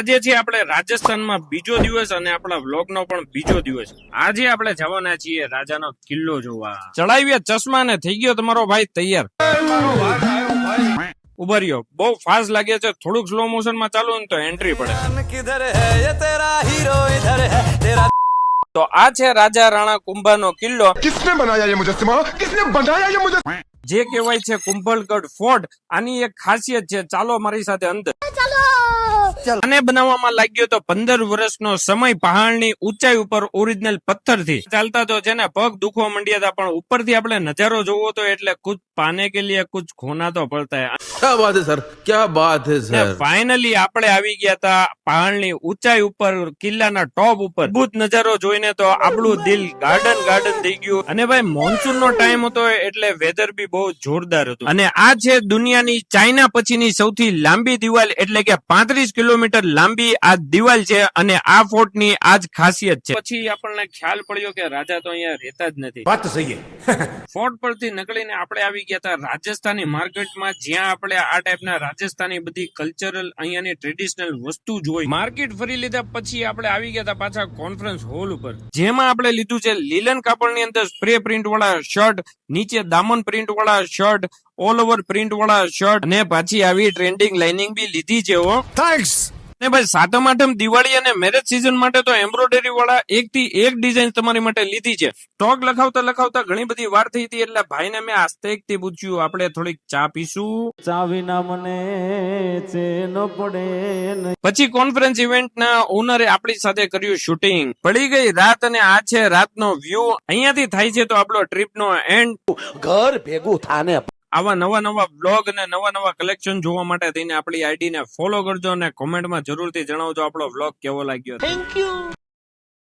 આજે છે આપણે રાજસ્થાનમાં બીજો દિવસ અને આપણા વ્લોગનો પણ બીજો દિવસ. આજે આપણે જવાના છીએ રાજાનો કિલ્લો જોવા. ચડાવ્યા ચશ્મા ને થઈ ગયો તમારો ભાઈ તૈયાર. ઉભા રહ્યો, બહુ ફાસ્ટ લાગે છે, થોડુંક સ્લો મોશન માં ચાલુ ને તો એન્ટ્રી પડે. તો આ છે રાજા રાણા કુંભાનો કિલ્લો. किसने बनाया ये मुजस्समा? किसने बनाया ये मुजस्समा? જે કહેવાય છે કુંભલગઢ ફોર્ટ. આની એક ખાસિયત છે, ચાલો મારી સાથે અંદર. આને બનાવવામાં લાગ્યો તો 15 વર્ષનો સમય. પહાડની ઊંચાઈ ઉપર ઓરિજિનલ પથ્થરથી ચાલતા તો છે ને પગ દુખવા માંડ્યા હતા, પણ ઉપરથી આપણે નજારો જોવો તો એટલે કુછ પાને કે લીએ કુછ ખોના તો પડતા હે. क्या बात है सर, क्या बात है सर. ફાઇનલી આપણે આવી ગયા હતા પહાડની ઊંચાઈ ઉપર, કિલ્લાના ટોપ ઉપર. અદભુત નજારો જોઈને તો આપણું દિલ ગાર્ડન થઈ ગયું. અને ભાઈ મોન્સૂન નો ટાઈમ હતો એટલે વેધર બી બહુ જોરદાર હતું. અને આ છે દુનિયાની ચાઇના પછીની સૌથી લાંબી દિવાલ, એટલે કે 35 કિલોમીટર લાંબી આ દિવાલ છે. અને આ ફોર્ટ ની આજ ખાસિયત છે. પછી આપણને ખ્યાલ પડ્યો કે રાજા તો અહીંયા રહેતા જ નથી. बात तो सही है. ફોર્ટ પરથી નીકળીને આપણે આવી ગયા હતા રાજસ્થાની માર્કેટમાં, જ્યાં આપણે આ ટાઈપના રાજસ્થાની બધી કલ્ચરલ અહીંયાની ટ્રેડિશનલ વસ્તુ જોઈ. માર્કેટ ફરી લીધા પછી આપણે આવી ગયા હતા પાછા કોન્ફરન્સ હોલ ઉપર, જેમાં આપણે લીધું છે લીલન કાપડની અંદર સ્પ્રે પ્રિન્ટ વાળા શર્ટ, નીચે દામન પ્રિન્ટ વાળા શર્ટ, ઓલ ઓવર પ્રિન્ટ વાળા શર્ટ, અને પાછી આવી ટ્રેન્ડિંગ લાઇનિંગ બી લીધી છે. थैंक्स. ને ભાઈ સાતમ આઠમ દિવાળી અને મેરેજ સીઝન માટે તો એમ્બ્રોઇડરી વાળા એક થી એક ડિઝાઇન તમારી માટે લીધી છે. સ્ટોક લખાવતા ઘણી બધી વાર થઈ હતી, એટલે ભાઈને મેં આસ્તે એકથી પૂછ્યું આપણે થોડીક ચા પીશું. ચા વિના મને ચેન પડે નહીં. પછી કોન્ફરન્સ ઇવેન્ટ ના ઓનરે આપણી સાથે કર્યું શૂટિંગ. પડી ગઈ રાત અને આ છે રાતનો વ્યૂ. અહીંયાથી થાય છે તો આપણો ટ્રીપ નો એન્ડ. घर भेगू थाने આવા નવા બ્લોગ અને નવા કલેક્શન જોવા માટે થઈને આપણી આઈડી ને ફોલો કરજો અને કોમેન્ટમાં જરૂરથી જણાવજો આપણો વ્લોગ કેવો લાગ્યો. Thank you.